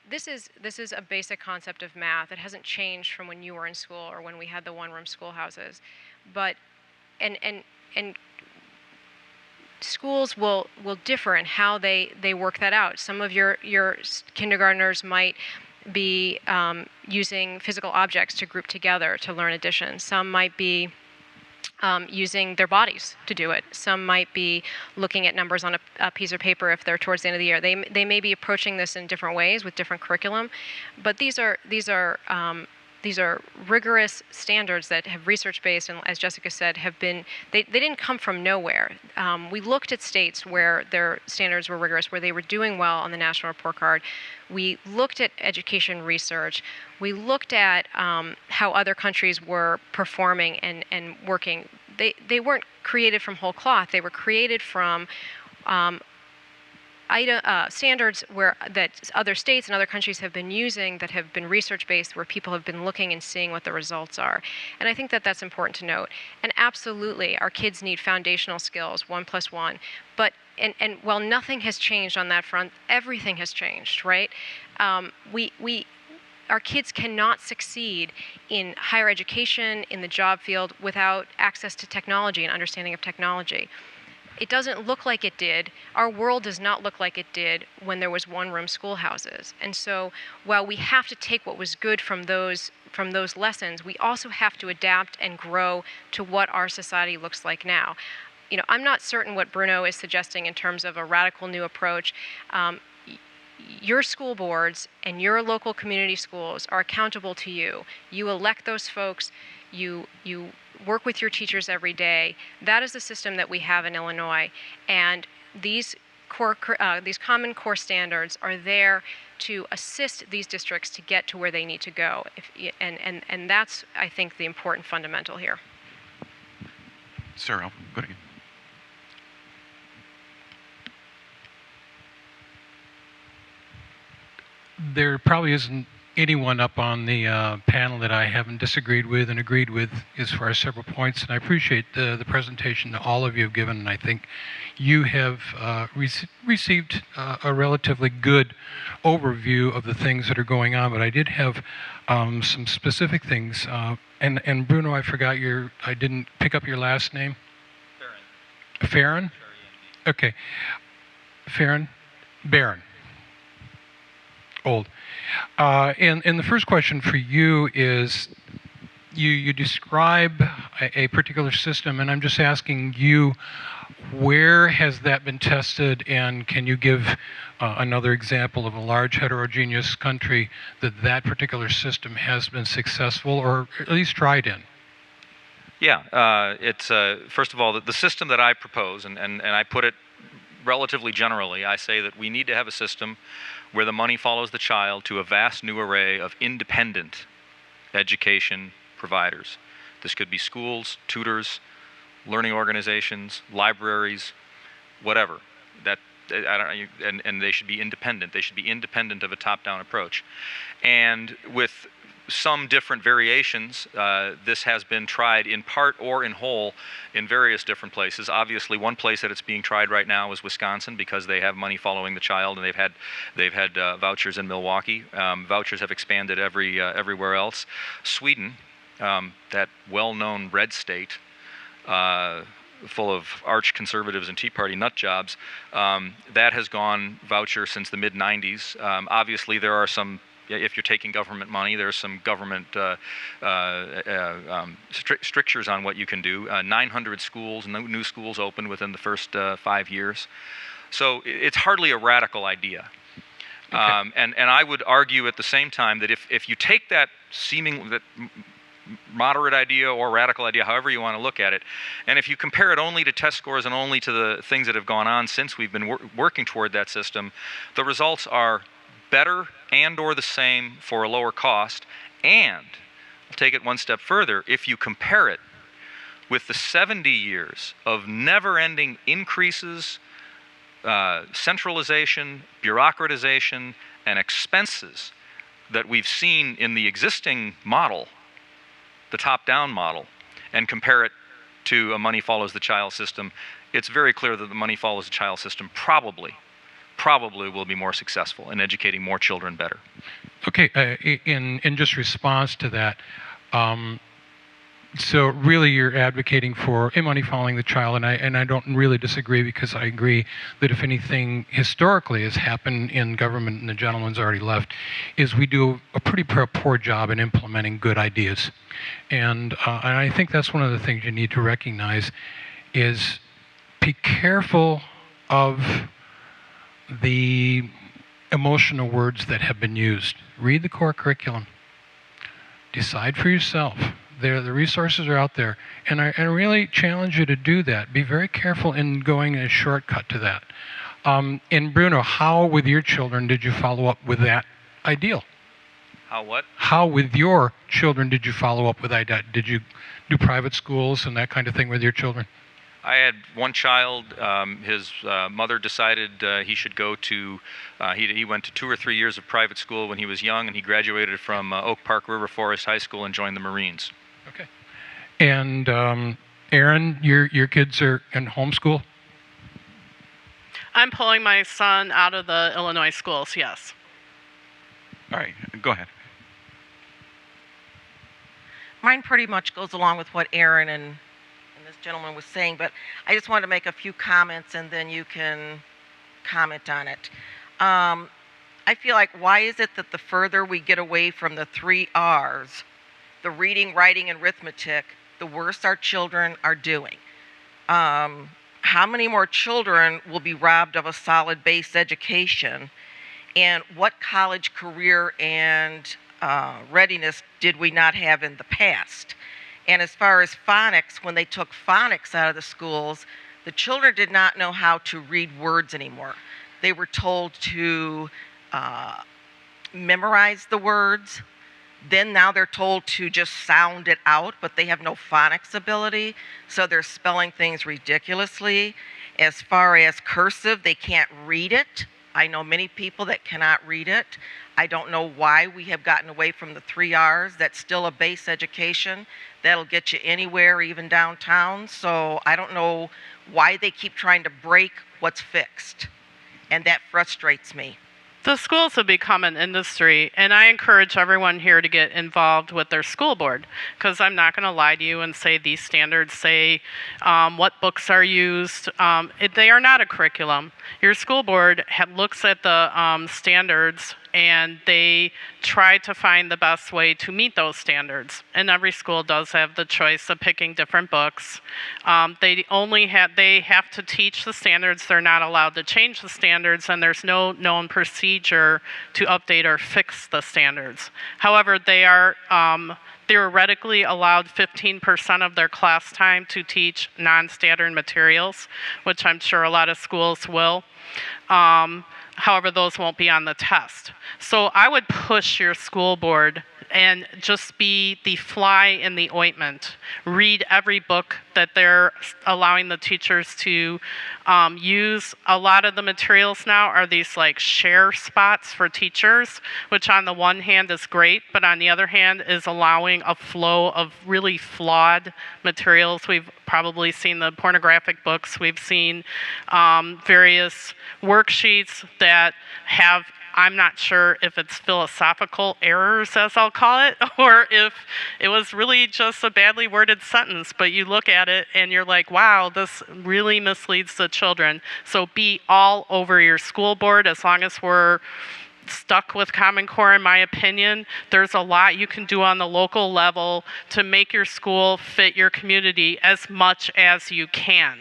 this is a basic concept of math. It hasn't changed from when you were in school or when we had the one-room schoolhouses, but and schools will differ in how they work that out. Some of your kindergartners might be using physical objects to group together to learn addition. Some might be using their bodies to do it. Some might be looking at numbers on a piece of paper if they're towards the end of the year. They may be approaching this in different ways with different curriculum, but these are rigorous standards that have research-based, and as Jessica said, they didn't come from nowhere. We looked at states where their standards were rigorous, where they were doing well on the National Report Card. We looked at education research. We looked at how other countries were performing and working. They weren't created from whole cloth. They were created from standards that other states and other countries have been using, that have been research-based, where people have been looking and seeing what the results are. And I think that that's important to note. And absolutely, our kids need foundational skills, 1 + 1. But and while nothing has changed on that front, everything has changed, right? Our kids cannot succeed in higher education, in the job field, without access to technology and understanding of technology. It doesn't look like it did. Our world does not look like it did when there was one-room schoolhouses. And so while we have to take what was good from those lessons, we also have to adapt and grow to what our society looks like now. You know, I'm not certain what Bruno is suggesting in terms of a radical new approach. Your school boards and your local community schools are accountable to you. You elect those folks. You work with your teachers every day. That is the system that we have in Illinois. And these common core standards are there to assist these districts to get to where they need to go. And that's, I think, the important fundamental here. Sir, I'll go to you. There probably isn't anyone up on the panel that I haven't disagreed with and agreed with as far as several points, and I appreciate the presentation that all of you have given, and I think you have received a relatively good overview of the things that are going on, but I did have some specific things, and Bruno, I didn't pick up your last name? Farron. Farron? Okay. Farron? Barron. Old. And the first question for you is, you describe a particular system, and I'm just asking you, where has that been tested, and can you give another example of a large heterogeneous country that particular system has been successful, or at least tried in? Yeah, it's first of all, the system that I propose, and I put it relatively generally, I say that we need to have a system where the money follows the child to a vast new array of independent education providers. This could be schools, tutors, learning organizations, libraries, whatever. And they should be independent. They should be independent of a top-down approach. And with some different variations, this has been tried in part or in whole in various different places. Obviously, one place that it's being tried right now is Wisconsin, because they have money following the child, and they've had vouchers in Milwaukee. Vouchers have expanded everywhere else. Sweden, that well-known red state, full of arch conservatives and Tea Party nut jobs, that has gone voucher since the mid-90s. Obviously, there are some. If you're taking government money, there's some government strictures on what you can do. 900 schools, new schools opened within the first 5 years. So it's hardly a radical idea. Okay. And I would argue at the same time that if you take that moderate idea or radical idea, however you want to look at it, and if you compare it only to test scores and only to the things that have gone on since we've been working toward that system, the results are better and or the same for a lower cost. And I'll take it one step further. If you compare it with the 70 years of never-ending increases, centralization, bureaucratization, and expenses that we've seen in the existing model, the top-down model, and compare it to a money follows the child system, it's very clear that the money follows the child system probably probably will be more successful in educating more children better. Okay, in just response to that, so really you're advocating for money following the child, and I don't really disagree, because I agree that if anything historically has happened in government, and the gentleman's already left, is we do a pretty poor job in implementing good ideas. And I think that's one of the things you need to recognize is be careful of the emotional words that have been used. Read the core curriculum. Decide for yourself. The resources are out there, and I really challenge you to do that. Be very careful in going a shortcut to that. And Bruno, how with your children did you follow up with that ideal? How what? How with your children did you follow up with that? Did you do private schools and that kind of thing with your children? I had one child. His mother decided he should go to. He went to 2 or 3 years of private school when he was young, and he graduated from Oak Park River Forest High School and joined the Marines. Okay. And Aaron, your kids are in homeschool? I'm pulling my son out of the Illinois schools, yes. All right, go ahead. Mine pretty much goes along with what Aaron and this gentleman was saying, but I just wanted to make a few comments, and then you can comment on it. I feel like, why is it that the further we get away from the 3 R's, the reading, writing, and arithmetic, the worse our children are doing? How many more children will be robbed of a solid base education? And what college career and readiness did we not have in the past? And as far as phonics, when they took phonics out of the schools, the children did not know how to read words anymore. They were told to memorize the words. Then now they're told to just sound it out, but they have no phonics ability, so they're spelling things ridiculously. As far as cursive, they can't read it. I know many people that cannot read it. I don't know why we have gotten away from the 3 R's. That's still a base education. That'll get you anywhere, even downtown. So I don't know why they keep trying to break what's fixed. And that frustrates me. The schools have become an industry, and I encourage everyone here to get involved with their school board, because I'm not going to lie to you and say these standards say what books are used. They are not a curriculum. Your school board looks at the standards, and they try to find the best way to meet those standards. And every school does have the choice of picking different books. They have to teach the standards. They're not allowed to change the standards, and there's no known procedure to update or fix the standards. However, they are theoretically allowed 15% of their class time to teach non-standard materials, which I'm sure a lot of schools will. However, those won't be on the test. So I would push your school board and just be the fly in the ointment. Read every book that they're allowing the teachers to use. A lot of the materials now are these like share spots for teachers, which on the one hand is great, but on the other hand is allowing a flow of really flawed materials. We've probably seen the pornographic books. We've seen various worksheets that have, I'm not sure if it's philosophical errors, as I'll call it, or if it was really just a badly worded sentence, but you look at it and you're like, wow, this really misleads the children. So be all over your school board. As long as we're stuck with Common Core, in my opinion, there's a lot you can do on the local level to make your school fit your community as much as you can.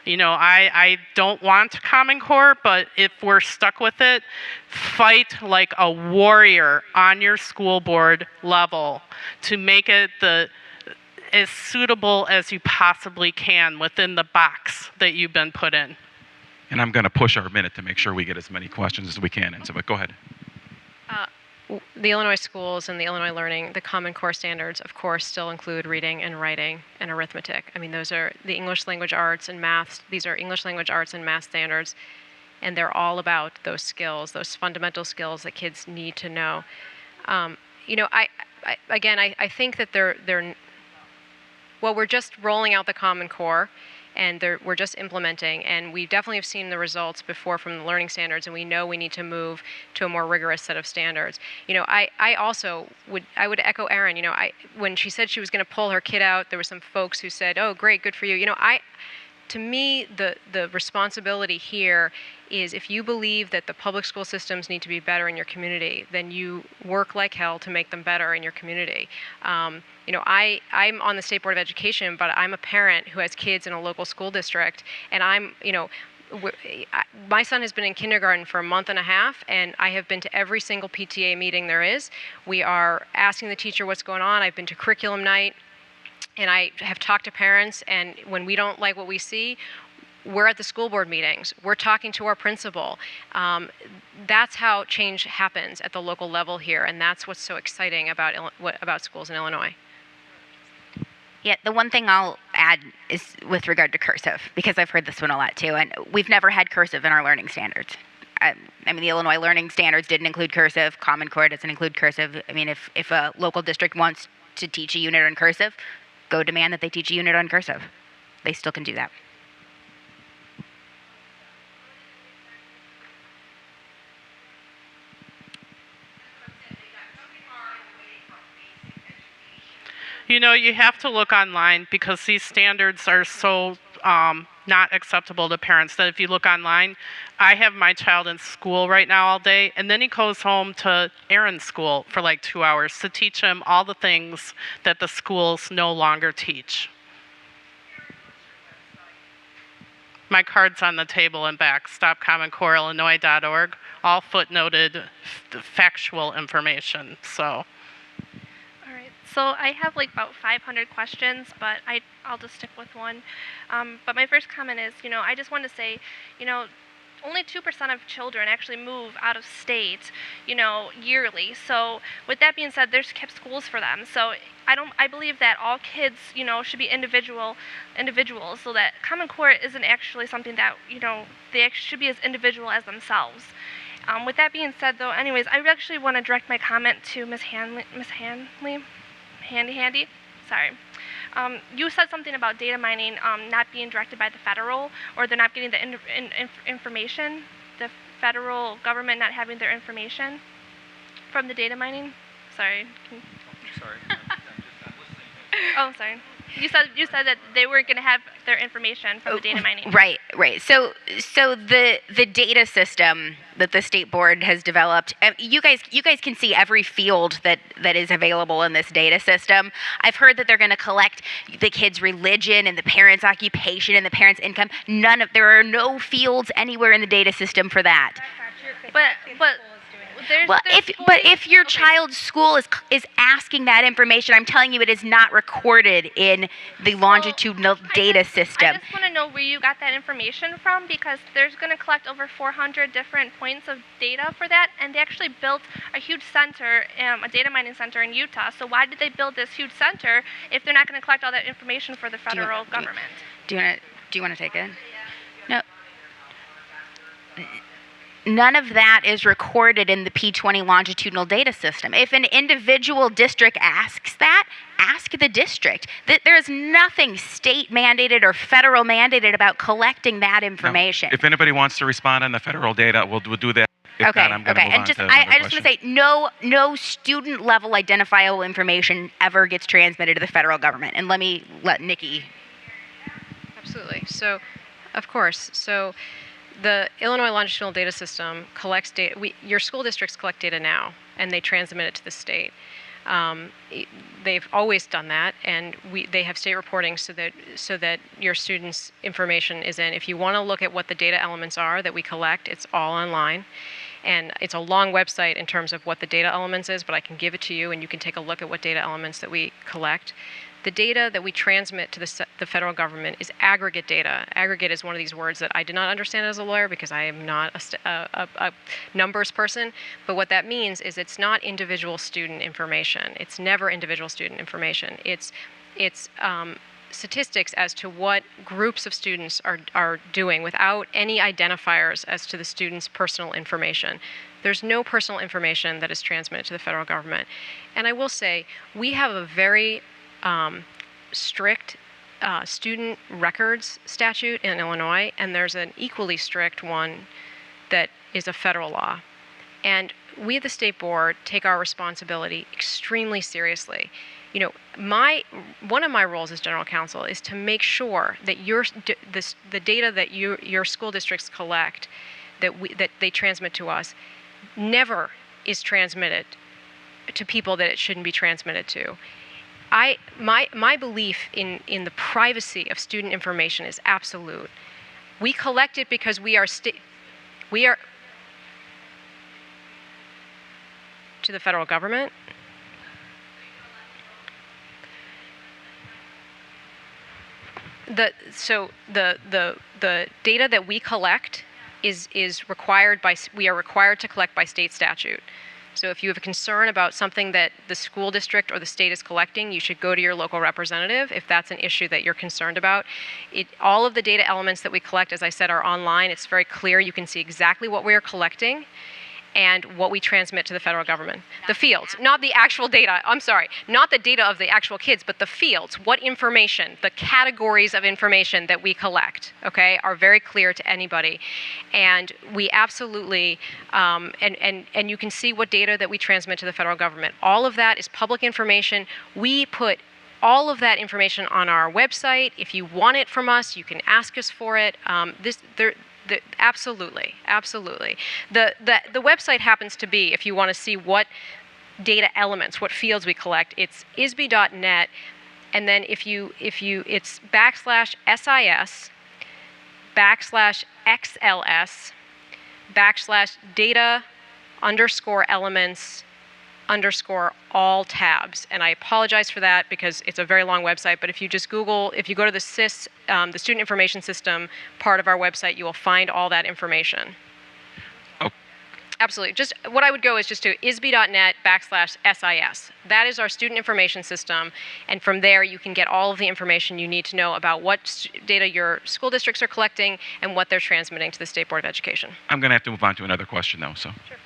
You know, I don't want Common Core, but if we're stuck with it, fight like a warrior on your school board level to make it as suitable as you possibly can within the box that you've been put in. And I'm going to push our minute to make sure we get as many questions as we can. And so, but go ahead. The Illinois schools and the Illinois Learning, the Common Core standards, of course, still include reading and writing and arithmetic. I mean, those are the English language arts and math. These are English language arts and math standards, and they're all about those skills, those fundamental skills that kids need to know. You know, I think that we're just rolling out the Common Core, and we're just implementing. And we definitely have seen the results before from the learning standards, and we know we need to move to a more rigorous set of standards. I also would echo Erin. When she said she was going to pull her kid out, there were some folks who said, "Oh, great, good for you." To me, the responsibility here is, if you believe that the public school systems need to be better in your community, then you work like hell to make them better in your community. I'm on the State Board of Education, but I'm a parent who has kids in a local school district, and my son has been in kindergarten for a month and a half, and I have been to every single PTA meeting there is. We are asking the teacher what's going on. I've been to curriculum night. And I have talked to parents, and when we don't like what we see, we're at the school board meetings. We're talking to our principal. That's how change happens at the local level here, and that's what's so exciting about schools in Illinois. Yeah, the one thing I'll add is with regard to cursive, because I've heard this one a lot too, and we've never had cursive in our learning standards. The Illinois learning standards didn't include cursive. Common Core doesn't include cursive. If a local district wants to teach a unit on cursive, go demand that they teach a unit on cursive. They still can do that. You have to look online, because these standards are so not acceptable to parents that if you look online, I have my child in school right now all day, and then he goes home to Erin's school for like 2 hours to teach him all the things that the schools no longer teach. My card's on the table and back, stopcommoncoreillinois.org, all footnoted factual information. So I have about 500 questions, but I'll just stick with one. But my first comment is, I just want to say, only 2% of children actually move out of state, yearly. So with that being said, there's kept schools for them. So I believe that all kids, should be individuals, so that Common Core isn't actually something that, they should be as individual as themselves. With that being said, though, anyways, I actually want to direct my comment to Ms. Handy. Sorry. You said something about data mining not being directed by the federal, or they're not getting the information, the federal government not having their information from the data mining. Sorry. Sorry. I'm listening. Oh, sorry. You said that they weren't going to have their information from the data mining. Right. So the data system that the state board has developed, you guys can see every field that is available in this data system. I've heard that they're going to collect the kid's religion and the parent's occupation and the parent's income. There are no fields anywhere in the data system for that. But if your child's school is asking that information, I'm telling you, it is not recorded in the longitudinal data system. I just want to know where you got that information from, because there's going to collect over 400 different points of data for that, and they actually built a huge center, a data mining center in Utah. So why did they build this huge center if they're not going to collect all that information for the federal government? Do you want to take it? No. None of that is recorded in the P20 longitudinal data system. If an individual district asks that, ask the district. There is nothing state mandated or federal mandated about collecting that information. Now, if anybody wants to respond on the federal data, we'll do that. If Okay. not, I'm going to move And on just to another I just want to say, no student level identifiable information ever gets transmitted to the federal government. And let Nikki. Absolutely. So, of course. So, the Illinois Longitudinal Data System collects data. Your school districts collect data now, and they transmit it to the state. They've always done that, and they have state reporting so that your students' information is in. If you want to look at what the data elements are that we collect, it's all online. And it's a long website in terms of what the data elements is, but I can give it to you, and you can take a look at what data elements that we collect. The data that we transmit to the federal government is aggregate data. Aggregate is one of these words that I did not understand as a lawyer, because I am not a numbers person. But what that means is it's not individual student information. It's never individual student information. It's statistics as to what groups of students are doing without any identifiers as to the student's personal information. There's no personal information that is transmitted to the federal government. And I will say, we have a very strict student records statute in Illinois, and there's an equally strict one that is a federal law. And we, the state board, take our responsibility extremely seriously. You know, one of my roles as general counsel is to make sure that the data that your school districts collect, that they transmit to us, never is transmitted to people that it shouldn't be transmitted to. My belief in the privacy of student information is absolute. We collect it because we are to the federal government. So the data that we collect is required by, we are required to collect by state statute. So if you have a concern about something that the school district or the state is collecting, you should go to your local representative if that's an issue that you're concerned about. All of the data elements that we collect, as I said, are online. It's very clear. You can see exactly what we are collecting and what we transmit to the federal government. The fields, not the actual data. I'm sorry, not the data of the actual kids, but the fields, what information, the categories of information that we collect, okay, are very clear to anybody. And we absolutely, and you can see what data that we transmit to the federal government. All of that is public information. We put all of that information on our website. If you want it from us, you can ask us for it. Absolutely. The website happens to be, if you want to see what data elements, what fields we collect, it's isby.net, and then if you it's /SIS/data_elements _all tabs. And I apologize for that because it's a very long website, but if you just Google, if you go to the SIS, the Student Information System part of our website, you will find all that information. Oh. Absolutely. Just what I would go is just to isby.net /SIS. That is our student information system, and from there you can get all of the information you need to know about what data your school districts are collecting and what they're transmitting to the State Board of Education. I'm going to have to move on to another question, though. So. Sure.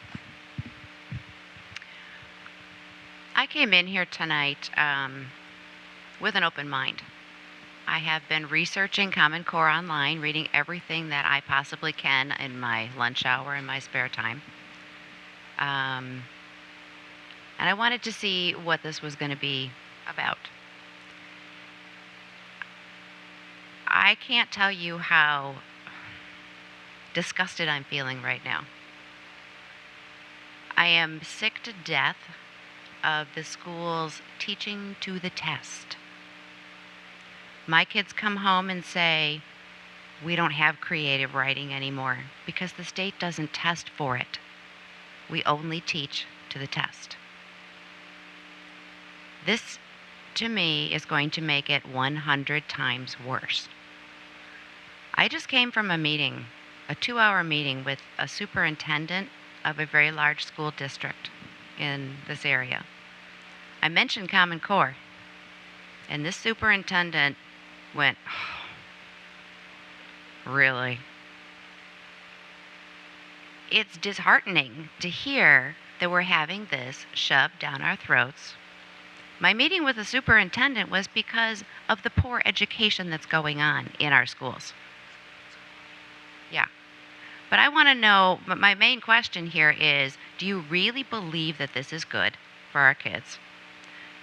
I came in here tonight with an open mind. I have been researching Common Core online, reading everything that I possibly can in my lunch hour and my spare time. And I wanted to see what this was going to be about. I can't tell you how disgusted I'm feeling right now. I am sick to death of the schools teaching to the test. My kids come home and say, we don't have creative writing anymore because the state doesn't test for it. We only teach to the test. This, to me, is going to make it 100 times worse. I just came from a meeting, a 2-hour meeting with a superintendent of a very large school district in this area. I mentioned Common Core, and this superintendent went, oh, really? It's disheartening to hear that we're having this shoved down our throats. My meeting with the superintendent was because of the poor education that's going on in our schools. Yeah. But I want to know, but my main question here is, do you really believe that this is good for our kids?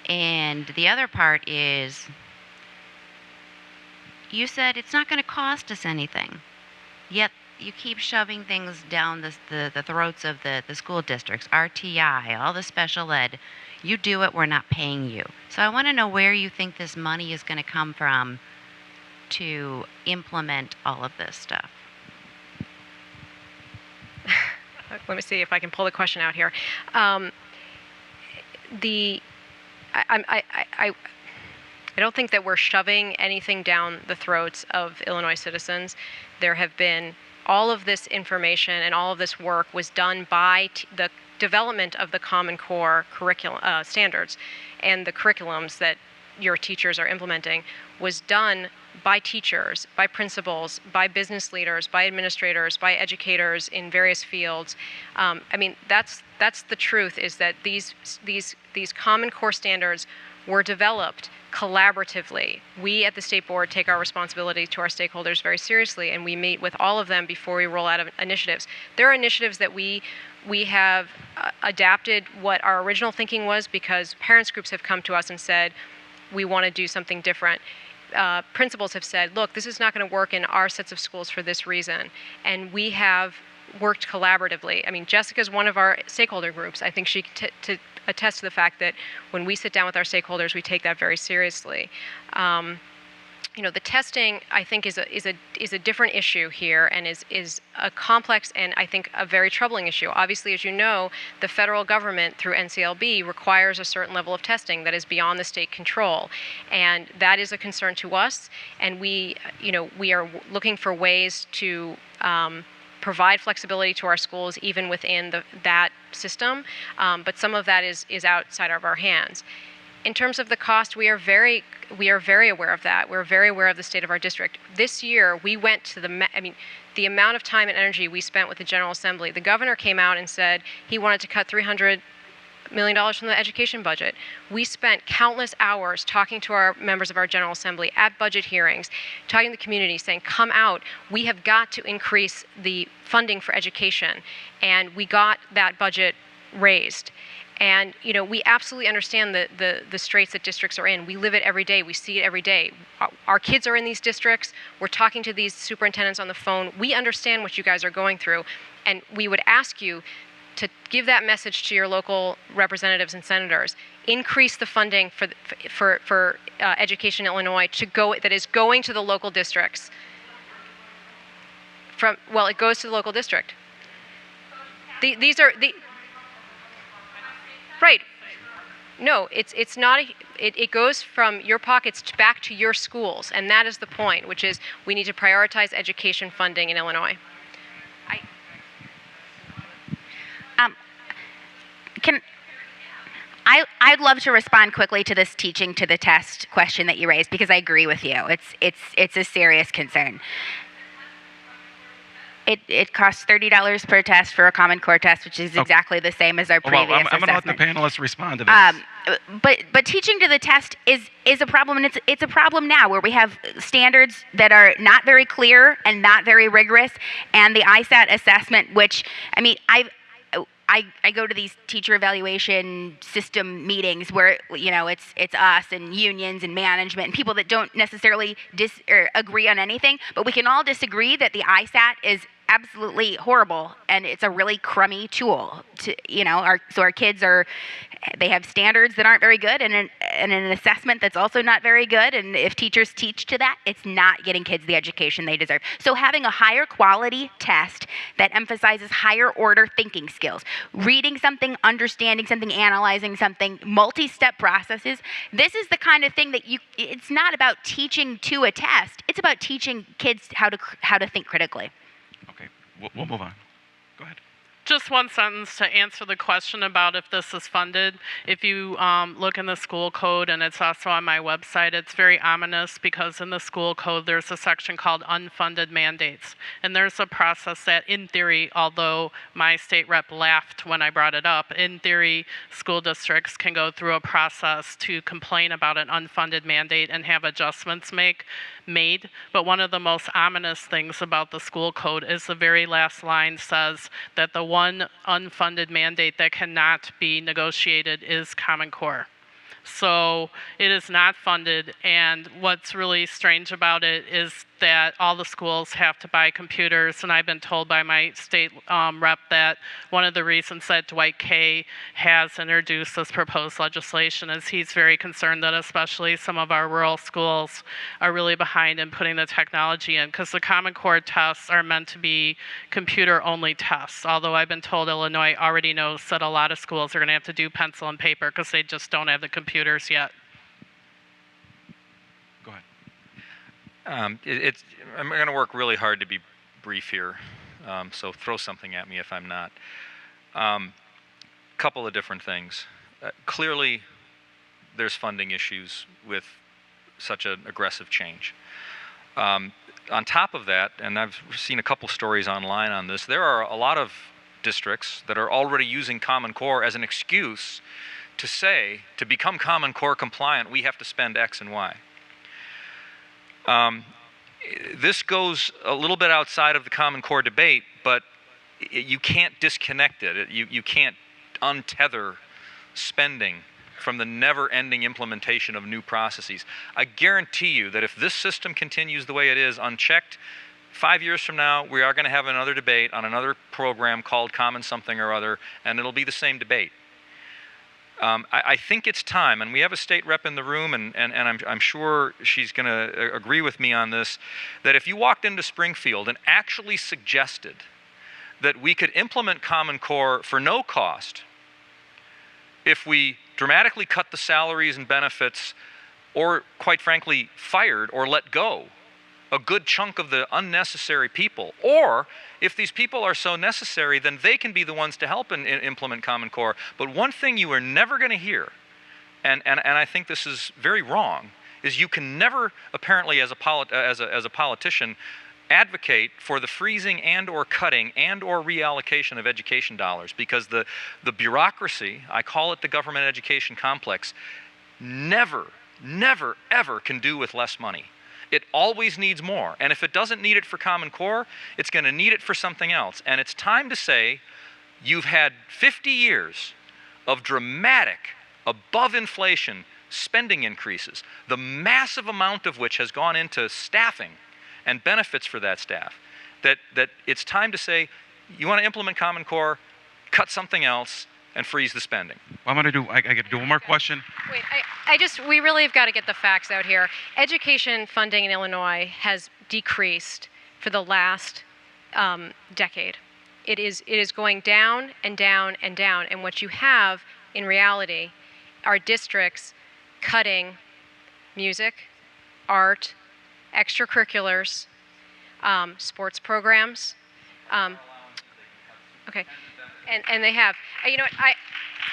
And the other part is, you said it's not going to cost us anything, yet you keep shoving things down the throats of the school districts, RTI, all the special ed. You do it, we're not paying you. So I want to know where you think this money is going to come from to implement all of this stuff. Let me see if I can pull the question out here. I don't think that we're shoving anything down the throats of Illinois citizens. There have been all of this information and all of this work was done by the development of the Common Core curriculum standards, and the curriculums that your teachers are implementing was done by teachers, by principals, by business leaders, by administrators, by educators in various fields. I mean, that's the truth, is that these Common Core standards were developed collaboratively. We at the state board take our responsibility to our stakeholders very seriously, and we meet with all of them before we roll out initiatives. There are initiatives that we have adapted what our original thinking was because parents groups have come to us and said, we want to do something different. Principals have said, look, this is not going to work in our sets of schools for this reason. And we have worked collaboratively. I mean, Jessica's one of our stakeholder groups. I think she to attest to the fact that when we sit down with our stakeholders, we take that very seriously. The testing, I think, is a different issue here and is a complex and I think a very troubling issue. Obviously, as you know, the federal government through NCLB requires a certain level of testing that is beyond the state control, and that is a concern to us. And we are looking for ways to provide flexibility to our schools even within that system, but some of that is outside of our hands. In terms of the cost, we are very aware of that. We're very aware of the state of our district. This year, we went to the amount of time and energy we spent with the General Assembly. The governor came out and said he wanted to cut $300 million from the education budget. We spent countless hours talking to our members of our General Assembly at budget hearings, talking to the community, saying, come out. We have got to increase the funding for education. And we got that budget raised. And we absolutely understand the straits that districts are in. We live it every day. We see it every day. Our kids are in these districts. We're talking to these superintendents on the phone. We understand what you guys are going through. And we would ask you to give that message to your local representatives and senators. Increase the funding for education in Illinois that is going to the local districts. It goes to the local district. These are the... Right. No, it's not. It goes from your pockets back to your schools, and that is the point, which is we need to prioritize education funding in Illinois. I'd love to respond quickly to this teaching to the test question that you raised because I agree with you. It's a serious concern. It costs $30 per test for a Common Core test, which is exactly the same as our previous assessment. I'm going to let the panelists respond to this. But teaching to the test is a problem, and it's a problem now where we have standards that are not very clear and not very rigorous, and the ISAT assessment, which I go to these teacher evaluation system meetings where it's us and unions and management and people that don't necessarily agree on anything, but we can all disagree that the ISAT is absolutely horrible and it's a really crummy tool so our kids they have standards that aren't very good and an assessment that's also not very good, and if teachers teach to that, it's not getting kids the education they deserve. So having a higher quality test that emphasizes higher order thinking skills, reading something, understanding something, analyzing something, multi-step processes, this is the kind of thing that it's not about teaching to a test, it's about teaching kids how to think critically. Okay, we'll move on. Go ahead. Just one sentence to answer the question about if this is funded. If you look in the school code, and it's also on my website, it's very ominous because in the school code there's a section called unfunded mandates. And there's a process that, in theory, although my state rep laughed when I brought it up, in theory, school districts can go through a process to complain about an unfunded mandate and have adjustments made. But one of the most ominous things about the school code is the very last line says that the one unfunded mandate that cannot be negotiated is Common Core. So it is not funded, and what's really strange about it is that all the schools have to buy computers, and I've been told by my state rep that one of the reasons that Dwight Kay has introduced this proposed legislation is he's very concerned that especially some of our rural schools are really behind in putting the technology in, because the Common Core tests are meant to be computer-only tests, although I've been told Illinois already knows that a lot of schools are going to have to do pencil and paper because they just don't have the computers yet. Go ahead. I'm going to work really hard to be brief here, so throw something at me if I'm not. Couple of different things. Clearly, there's funding issues with such an aggressive change. On top of that, and I've seen a couple stories online on this, there are a lot of districts that are already using Common Core as an excuse to say, to become Common Core compliant, we have to spend X and Y. This goes a little bit outside of the Common Core debate, but you can't disconnect it. You can't untether spending from the never-ending implementation of new processes. I guarantee you that if this system continues the way it is, unchecked, 5 years from now, we are going to have another debate on another program called Common Something or Other, and it'll be the same debate. I think it's time, and we have a state rep in the room, and I'm sure she's going to agree with me on this, that if you walked into Springfield and actually suggested that we could implement Common Core for no cost if we dramatically cut the salaries and benefits, or quite frankly, fired or let go a good chunk of the unnecessary people, or if these people are so necessary, then they can be the ones to help implement Common Core. But one thing you are never going to hear, and I think this is very wrong, is you can never, apparently as a politician, advocate for the freezing and or cutting and or reallocation of education dollars, because the bureaucracy, I call it the government education complex, never, ever can do with less money. It always needs more. And if it doesn't need it for Common Core, it's going to need it for something else. And it's time to say, you've had 50 years of dramatic, above inflation spending increases, the massive amount of which has gone into staffing and benefits for that staff, that it's time to say, you want to implement Common Core, cut something else, and freeze the spending. Well, I got to do one more question. Wait, we really have got to get the facts out here. Education funding in Illinois has decreased for the last decade. It is going down and down and down. And what you have in reality are districts cutting music, art, extracurriculars, sports programs. Okay. And they have. You know what?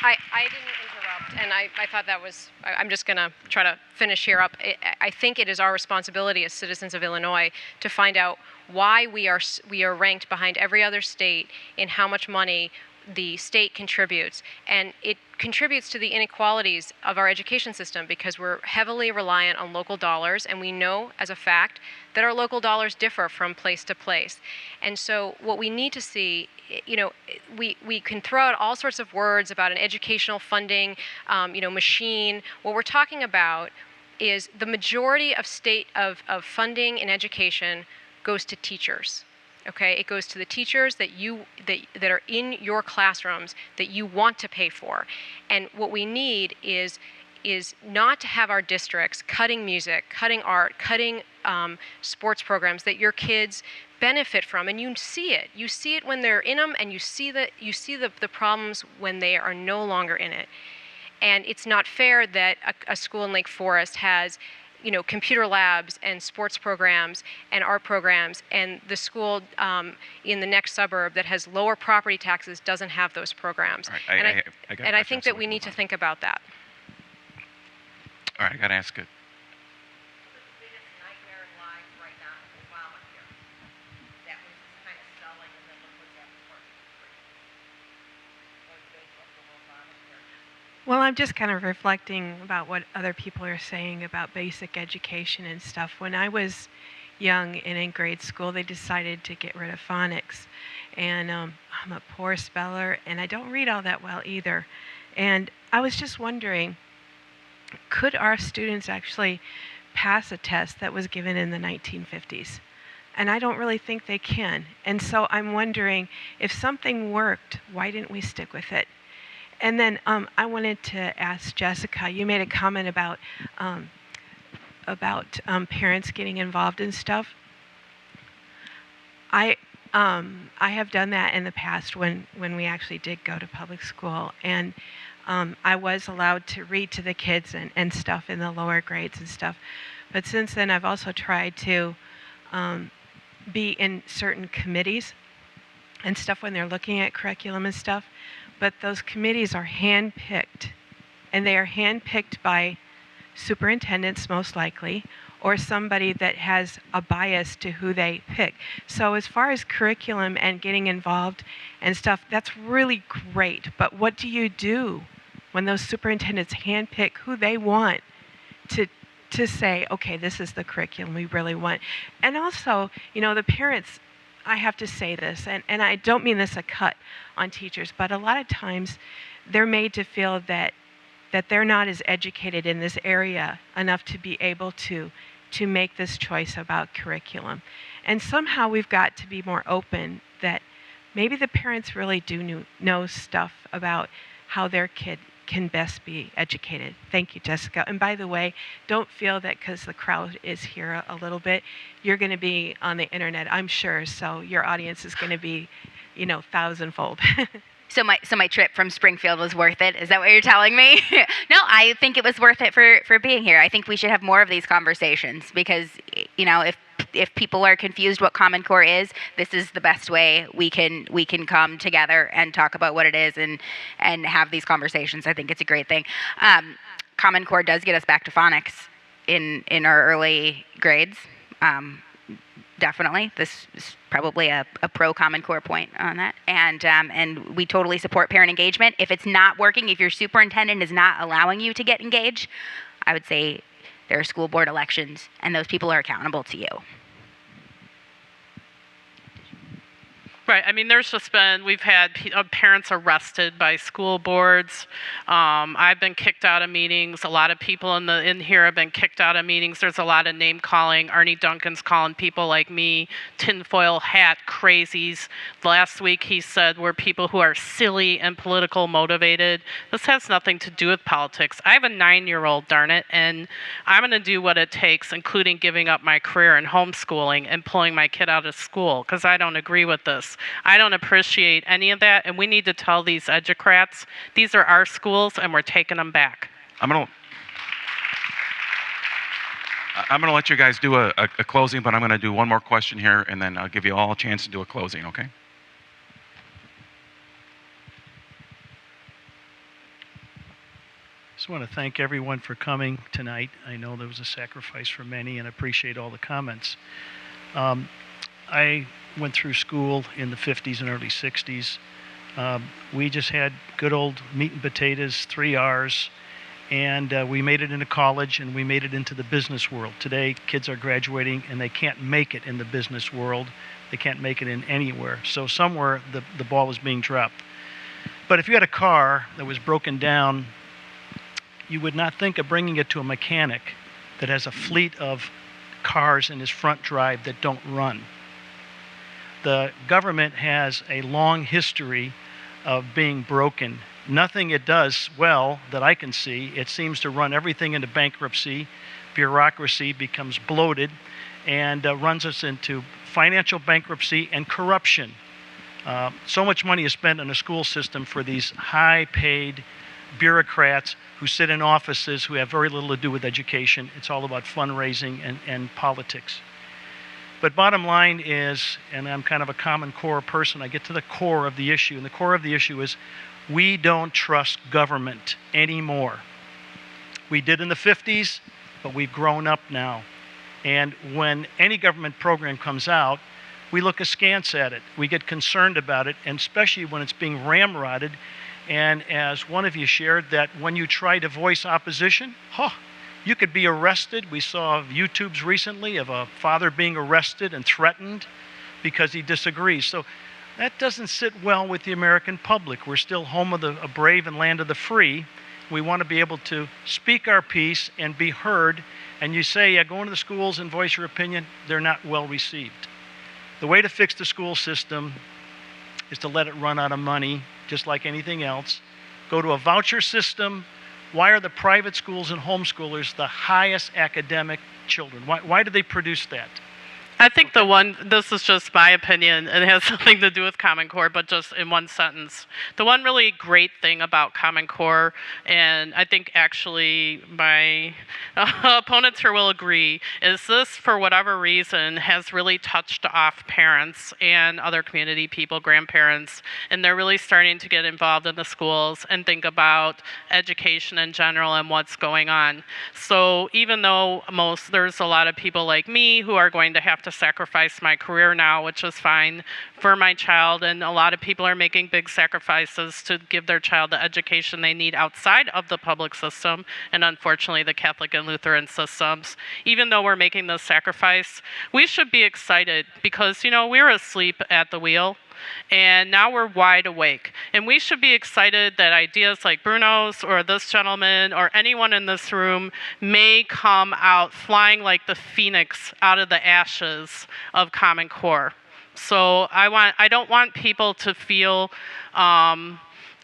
I didn't interrupt, and I thought that was. I'm just going to try to finish here up. I think it is our responsibility as citizens of Illinois to find out why we are ranked behind every other state in how much money the state contributes, and it contributes to the inequalities of our education system because we're heavily reliant on local dollars, and we know as a fact that our local dollars differ from place to place. And so what we need to see, you know, we can throw out all sorts of words about an educational funding, machine. What we're talking about is the majority of state of funding in education goes to teachers. Okay, it goes to the teachers that are in your classrooms that you want to pay for. And what we need is not to have our districts cutting music, cutting art, cutting sports programs that your kids benefit from. And you see it. You see it when they're in them, and you see the problems when they are no longer in it. And it's not fair that a school in Lake Forest has computer labs and sports programs and art programs, and the school in the next suburb that has lower property taxes doesn't have those programs. Right, I think that we need to think about that. All right, I got to ask it. Well, I'm just kind of reflecting about what other people are saying about basic education and stuff. When I was young and in grade school, they decided to get rid of phonics. And I'm a poor speller, and I don't read all that well either. And I was just wondering, could our students actually pass a test that was given in the 1950s? And I don't really think they can. And so I'm wondering, if something worked, why didn't we stick with it? And then I wanted to ask Jessica, you made a comment about parents getting involved in stuff. I have done that in the past when we actually did go to public school, and I was allowed to read to the kids and stuff in the lower grades and stuff. But since then, I've also tried to be in certain committees and stuff when they're looking at curriculum and stuff. But those committees are hand-picked, and they are hand-picked by superintendents most likely, or somebody that has a bias to who they pick. So as far as curriculum and getting involved and stuff, that's really great. But what do you do when those superintendents handpick who they want to say, okay, this is the curriculum we really want. And also, the parents, I have to say this, and I don't mean this a cut on teachers, but a lot of times they're made to feel that they're not as educated in this area enough to be able to make this choice about curriculum. And somehow we've got to be more open that maybe the parents really do know stuff about how their kid can best be educated. Thank you, Jessica. And by the way, don't feel that because the crowd is here a little bit, you're going to be on the internet, I'm sure. So your audience is going to be, thousandfold. So my trip from Springfield was worth it. Is that what you're telling me? No, I think it was worth it for being here. I think we should have more of these conversations because, if people are confused what Common Core is, this is the best way we can come together and talk about what it is and have these conversations. I think it's a great thing. Common Core does get us back to phonics in our early grades. Definitely, this is probably a pro Common Core point on that, and we totally support parent engagement. If it's not working, if your superintendent is not allowing you to get engaged, I would say there are school board elections, and those people are accountable to you. Right. I mean, we've had parents arrested by school boards. I've been kicked out of meetings. A lot of people in here have been kicked out of meetings. There's a lot of name calling. Arnie Duncan's calling people like me tinfoil hat crazies. Last week he said we're people who are silly and political motivated. This has nothing to do with politics. I have a 9-year-old, darn it, and I'm going to do what it takes, including giving up my career in homeschooling and pulling my kid out of school because I don't agree with this. I don't appreciate any of that, and we need to tell these educrats, these are our schools, and we're taking them back. I'm gonna let you guys do a closing, but I'm gonna do one more question here, and then I'll give you all a chance to do a closing, okay? Just want to thank everyone for coming tonight. I know there was a sacrifice for many, and appreciate all the comments. I went through school in the 50s and early 60s. We just had good old meat and potatoes, 3 R's, and we made it into college and we made it into the business world. Today, kids are graduating and they can't make it in the business world. They can't make it in anywhere. So somewhere the ball is being dropped. But if you had a car that was broken down, you would not think of bringing it to a mechanic that has a fleet of cars in his front drive that don't run. The government has a long history of being broken. Nothing it does well that I can see. It seems to run everything into bankruptcy. Bureaucracy becomes bloated and runs us into financial bankruptcy and corruption. So much money is spent in a school system for these high-paid bureaucrats who sit in offices who have very little to do with education. It's all about fundraising and politics. But bottom line is, and I'm kind of a Common Core person, I get to the core of the issue, and the core of the issue is we don't trust government anymore. We did in the 50s, but we've grown up now. And when any government program comes out, we look askance at it. We get concerned about it, and especially when it's being ramrodded. And as one of you shared, that when you try to voice opposition, you could be arrested. We saw YouTubes recently of a father being arrested and threatened because he disagrees. So that doesn't sit well with the American public. We're still home of the brave and land of the free. We want to be able to speak our piece and be heard. And you say, go into the schools and voice your opinion. They're not well received. The way to fix the school system is to let it run out of money, just like anything else. Go to a voucher system. Why are the private schools and homeschoolers the highest academic children? Why do they produce that? I think this is just my opinion, and it has nothing to do with Common Core, but just in one sentence. The one really great thing about Common Core, and I think actually my opponents here will agree, is this, for whatever reason, has really touched off parents and other community people, grandparents, and they're really starting to get involved in the schools and think about education in general and what's going on. So even though there's a lot of people like me who are going to have to to sacrifice my career now, which is fine, for my child. And a lot of people are making big sacrifices to give their child the education they need outside of the public system, and unfortunately the Catholic and Lutheran systems. Even though we're making this sacrifice, we should be excited because, you know, we're asleep at the wheel. And now we're wide awake. And we should be excited that ideas like Bruno's or this gentleman or anyone in this room may come out flying like the phoenix out of the ashes of Common Core. So I don't want people to feel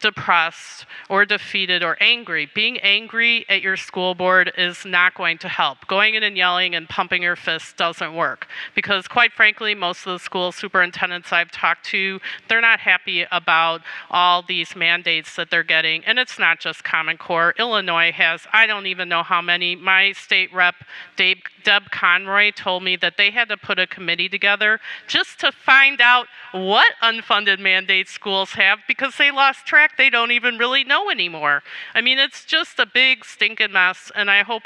depressed or defeated or angry. Being angry at your school board is not going to help. Going in and yelling and pumping your fists doesn't work because, quite frankly, most of the school superintendents I've talked to, they're not happy about all these mandates that they're getting. And it's not just Common Core. Illinois has, I don't even know how many. My state rep, Deb Conroy, told me that they had to put a committee together just to find out what unfunded mandates schools have because they lost track. They don't even really know anymore. I mean, it's just a big stinking mess, and I hope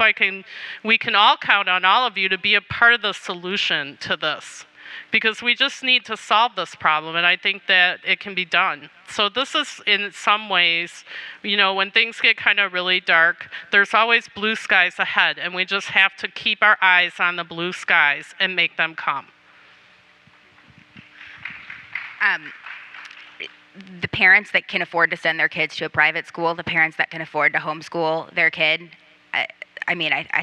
we can all count on all of you to be a part of the solution to this, because we just need to solve this problem, and I think that it can be done. So this is, in some ways, you know, when things get kind of really dark, there's always blue skies ahead, and we just have to keep our eyes on the blue skies and make them come. The parents that can afford to send their kids to a private school, the parents that can afford to homeschool their kid, I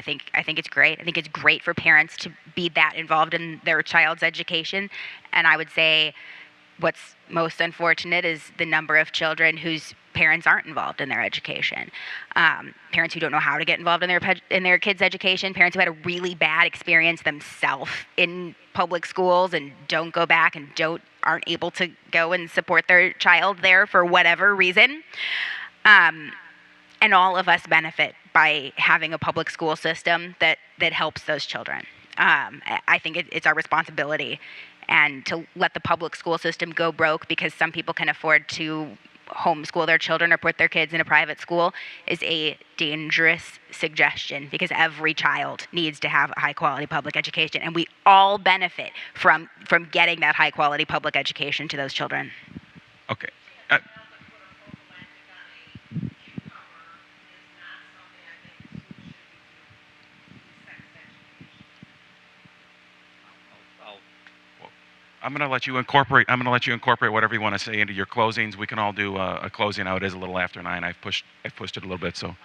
think it's great. I think it's great for parents to be that involved in their child's education. And I would say what's most unfortunate is the number of children whose parents aren't involved in their education. Parents who don't know how to get involved in their kids' education, parents who had a really bad experience themselves in public schools and don't go back and aren't able to go and support their child there for whatever reason. And all of us benefit by having a public school system that helps those children. I think it's our responsibility. And to let the public school system go broke because some people can afford to homeschool their children or put their kids in a private school is a dangerous suggestion, because every child needs to have a high quality public education, and we all benefit from getting that high quality public education to those children. Okay. I'm going to let you incorporate whatever you want to say into your closings. We can all do a closing now. It is a little after 9. I've pushed it a little bit, so.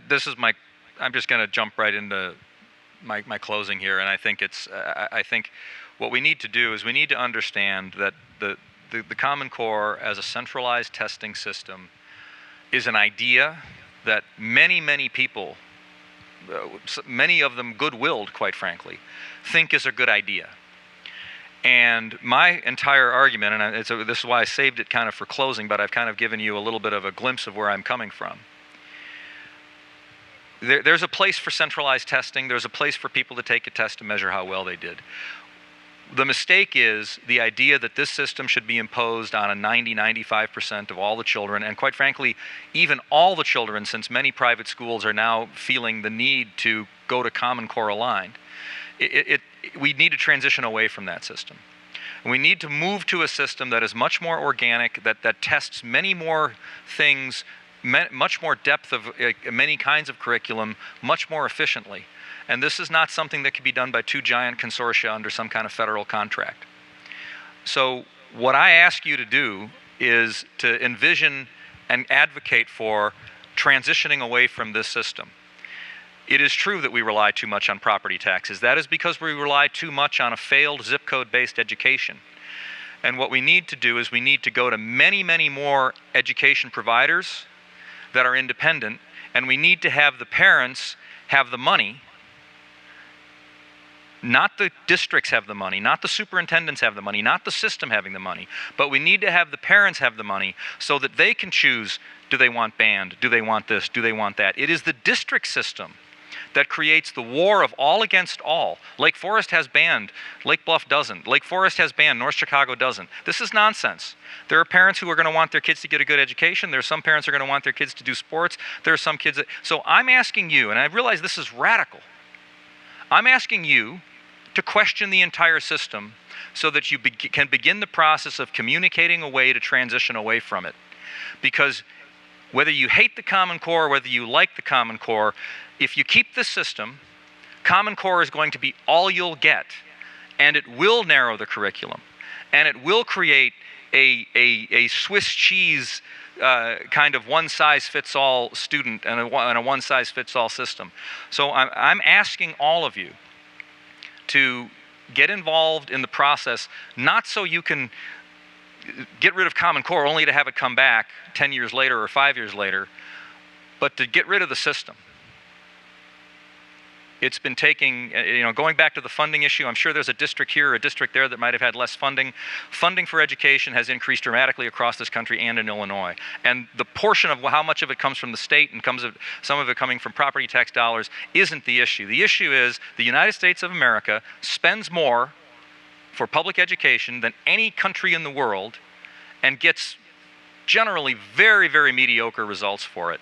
This is I'm just going to jump right into my closing here, and I think I think what we need to do is we need to understand that the Common Core as a centralized testing system is an idea that many people, many of them good-willed, quite frankly, think is a good idea. And my entire argument, and this is why I saved it kind of for closing, but I've kind of given you a little bit of a glimpse of where I'm coming from. There's a place for centralized testing. There's a place for people to take a test to measure how well they did. The mistake is the idea that this system should be imposed on a 95% of all the children, and quite frankly, even all the children, since many private schools are now feeling the need to go to Common Core aligned. We need to transition away from that system. We need to move to a system that is much more organic, that tests many more things, much more depth of many kinds of curriculum, much more efficiently. And this is not something that can be done by two giant consortia under some kind of federal contract. So what I ask you to do is to envision and advocate for transitioning away from this system. It is true that we rely too much on property taxes. That is because we rely too much on a failed zip code-based education. And what we need to do is we need to go to many more education providers that are independent, and we need to have the parents have the money. Not the districts have the money, not the superintendents have the money, not the system having the money, but we need to have the parents have the money so that they can choose, do they want band, do they want this, do they want that. It is the district system that creates the war of all against all. Lake Forest has band, Lake Bluff doesn't. Lake Forest has band, North Chicago doesn't. This is nonsense. There are parents who are going to want their kids to get a good education. There are some parents who are going to want their kids to do sports. There are some kids that, so I'm asking you, and I realize this is radical, I'm asking you to question the entire system so that you can begin the process of communicating a way to transition away from it. Because whether you hate the Common Core or whether you like the Common Core, if you keep this system, Common Core is going to be all you'll get, and it will narrow the curriculum, and it will create a Swiss cheese kind of one-size-fits-all student and a one-size-fits-all system. So I'm asking all of you to get involved in the process, not so you can get rid of Common Core only to have it come back 10 years later or 5 years later, but to get rid of the system. It's been taking, going back to the funding issue, I'm sure there's a district here or a district there that might have had less funding. Funding for education has increased dramatically across this country and in Illinois. And the portion of how much of it comes from the state and some of it coming from property tax dollars isn't the issue. The issue is the United States of America spends more for public education than any country in the world and gets generally very, very mediocre results for it.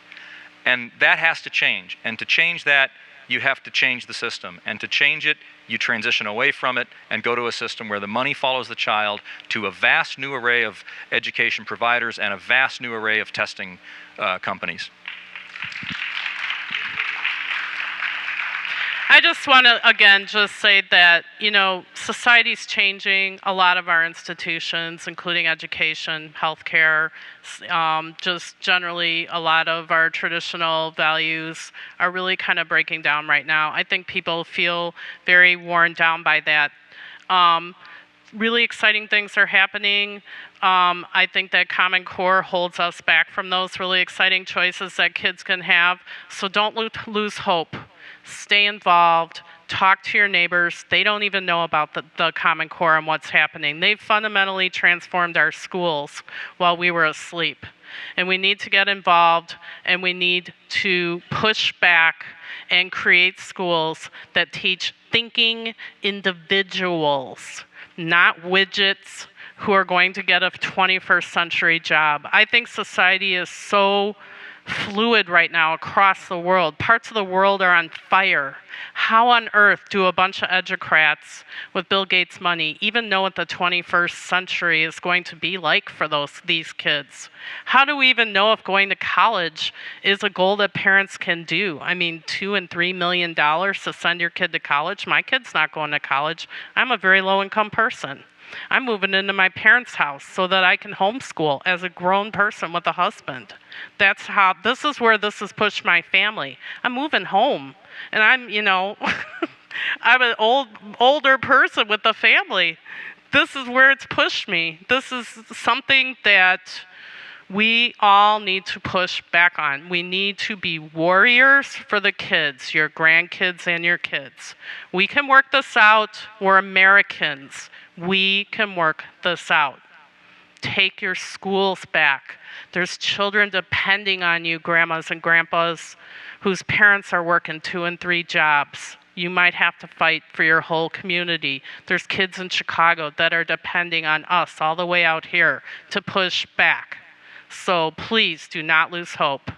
And that has to change. And to change that, you have to change the system. And to change it, you transition away from it and go to a system where the money follows the child to a vast new array of education providers and a vast new array of testing companies. I just want to, again, just say that, society's changing. A lot of our institutions, including education, healthcare, just generally a lot of our traditional values are really kind of breaking down right now. I think people feel very worn down by that. Really exciting things are happening. I think that Common Core holds us back from those really exciting choices that kids can have. So don't lose hope. Stay involved. Talk to your neighbors. They don't even know about the Common Core and what's happening. They've fundamentally transformed our schools while we were asleep. And we need to get involved, and we need to push back and create schools that teach thinking individuals, not widgets who are going to get a 21st century job. I think society is so fluid right now across the world. Parts of the world are on fire. How on earth do a bunch of educrats with Bill Gates money even know what the 21st century is going to be like for these kids? How do we even know if going to college is a goal that parents can do? I mean, $2 and $3 million to send your kid to college? My kid's not going to college. I'm a very low-income person. I'm moving into my parents' house so that I can homeschool as a grown person with a husband. This is where this has pushed my family. I'm moving home, and I'm I'm an older person with a family. This is where it's pushed me. This is something that we all need to push back on. We need to be warriors for the kids, your grandkids and your kids. We can work this out. We're Americans. We can work this out. Take your schools back. There's children depending on you, grandmas and grandpas, whose parents are working 2 and 3 jobs. You might have to fight for your whole community. There's kids in Chicago that are depending on us all the way out here to push back. So please do not lose hope.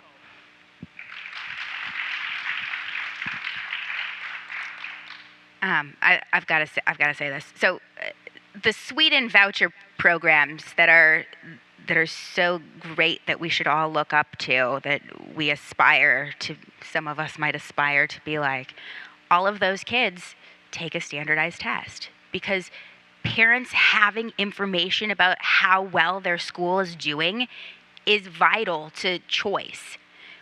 I've got to say this. So, the Sweden voucher programs that are so great that we should all look up to, that we aspire to. Some of us might aspire to be like. All of those kids take a standardized test because parents having information about how well their school is doing is vital to choice.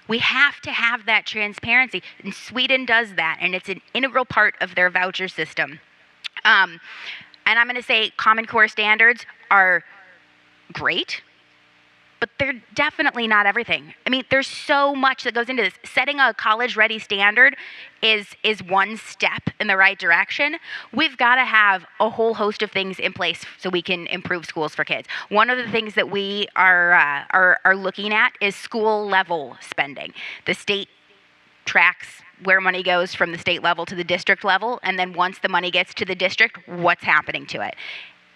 We have to have that transparency. And Sweden does that, and it's an integral part of their voucher system. And I'm going to say Common Core standards are great, but they're definitely not everything. I mean, there's so much that goes into this. Setting a college-ready standard is one step in the right direction. We've got to have a whole host of things in place so we can improve schools for kids. One of the things that we are looking at is school-level spending. The state tracks where money goes from the state level to the district level, and then once the money gets to the district, what's happening to it?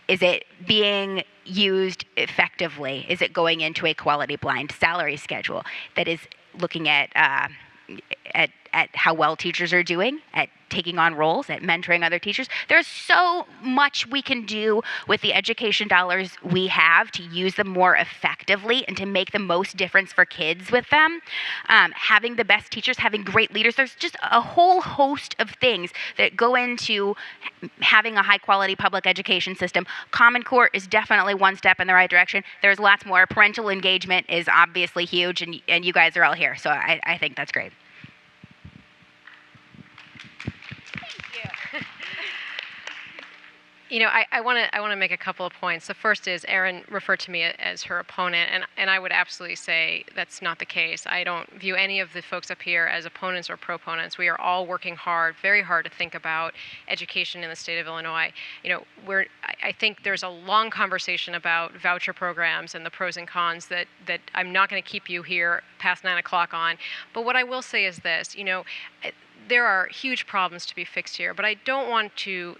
Is it being used effectively? Is it going into a quality blind salary schedule that is looking at how well teachers are doing, at taking on roles, at mentoring other teachers. There's so much we can do with the education dollars we have to use them more effectively and to make the most difference for kids with them. Having the best teachers, having great leaders, there's just a whole host of things that go into having a high quality public education system. Common Core is definitely one step in the right direction. There's lots more. Parental engagement is obviously huge, and you guys are all here, so I think that's great. You know, I want to make a couple of points. The first is Erin referred to me as her opponent, and I would absolutely say that's not the case. I don't view any of the folks up here as opponents or proponents. We are all working hard, very hard, to think about education in the state of Illinois. You know, I think there's a long conversation about voucher programs and the pros and cons that I'm not going to keep you here past 9 o'clock on. But what I will say is this, you know, there are huge problems to be fixed here, but I don't want to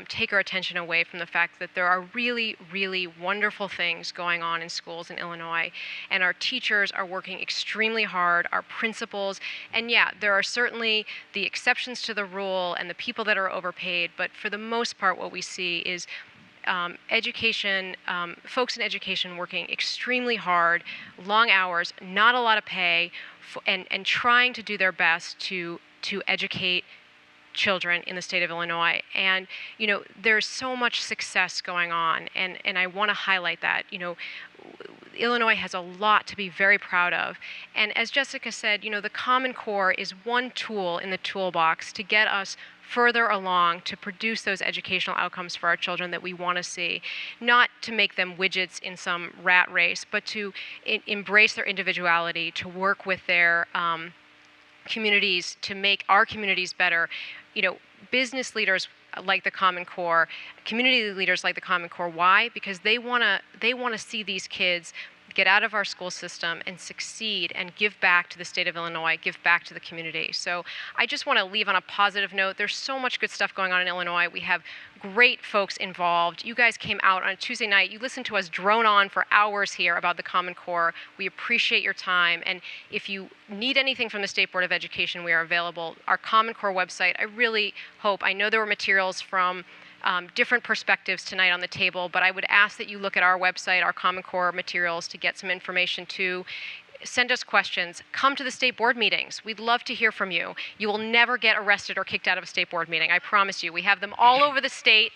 take our attention away from the fact that there are really, really wonderful things going on in schools in Illinois, and our teachers are working extremely hard, our principals, and yeah, there are certainly the exceptions to the rule and the people that are overpaid, but for the most part what we see is folks in education working extremely hard, long hours, not a lot of pay, and trying to do their best to educate children in the state of Illinois. And, you know, there's so much success going on, and I want to highlight that. You know, Illinois has a lot to be very proud of. And as Jessica said, you know, the Common Core is one tool in the toolbox to get us further along to produce those educational outcomes for our children that we want to see, not to make them widgets in some rat race, but to embrace their individuality, to work with their communities to make our communities better. You know, business leaders like the Common Core, community leaders like the Common Core. Why? Because they want to see these kids get out of our school system and succeed and give back to the state of Illinois, give back to the community. So I just want to leave on a positive note. There's so much good stuff going on in Illinois. We have great folks involved. You guys came out on a Tuesday night. You listened to us drone on for hours here about the Common Core. We appreciate your time. And if you need anything from the State Board of Education, we are available. Our Common Core website, I know there were materials from different perspectives tonight on the table, but I would ask that you look at our website, our Common Core materials, to get some information too. Send us questions. Come to the state board meetings. We'd love to hear from you. You will never get arrested or kicked out of a state board meeting. I promise you. We have them all over the state.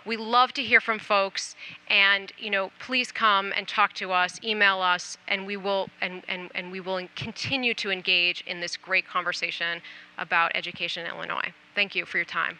We love to hear from folks, and you know, please come and talk to us, email us, and we will continue to engage in this great conversation about education in Illinois. Thank you for your time.